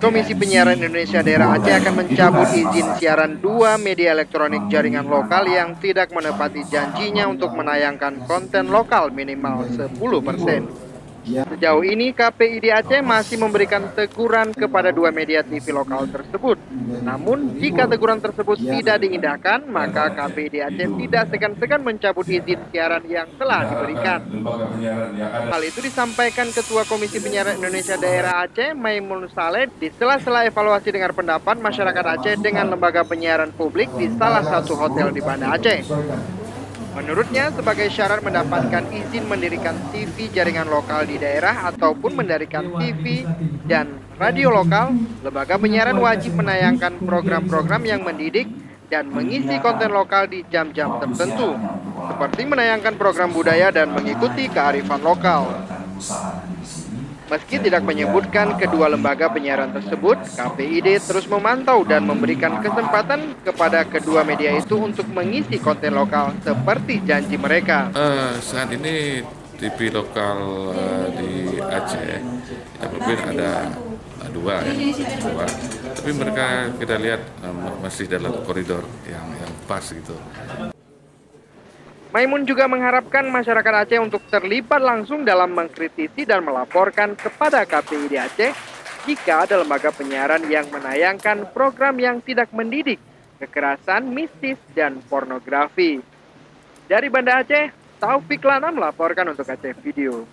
Komisi Penyiaran Indonesia Daerah Aceh akan mencabut izin siaran 2 media elektronik jaringan lokal yang tidak menepati janjinya untuk menayangkan konten lokal minimal 10%. Sejauh ini KPID Aceh masih memberikan teguran kepada 2 media TV lokal tersebut. Namun, jika teguran tersebut tidak diindahkan, maka KPID Aceh tidak segan-segan mencabut izin siaran yang telah diberikan. Hal itu disampaikan Ketua Komisi Penyiaran Indonesia Daerah Aceh, Maimun Saleh, di sela-sela evaluasi dengar pendapat masyarakat Aceh dengan lembaga penyiaran publik di salah satu hotel di Banda Aceh. Menurutnya, sebagai syarat mendapatkan izin mendirikan TV jaringan lokal di daerah ataupun mendirikan TV dan radio lokal, lembaga penyiaran wajib menayangkan program-program yang mendidik dan mengisi konten lokal di jam-jam tertentu, seperti menayangkan program budaya dan mengikuti kearifan lokal. Meski tidak menyebutkan kedua lembaga penyiaran tersebut, KPID terus memantau dan memberikan kesempatan kepada kedua media itu untuk mengisi konten lokal seperti janji mereka. Saat ini TV lokal di Aceh, ya mungkin ada dua. Tapi mereka kita lihat masih dalam koridor yang pas gitu. Maimun juga mengharapkan masyarakat Aceh untuk terlibat langsung dalam mengkritisi dan melaporkan kepada KPID Aceh jika ada lembaga penyiaran yang menayangkan program yang tidak mendidik, kekerasan, mistis, dan pornografi. Dari Banda Aceh, Taufik Lana melaporkan untuk Aceh Video.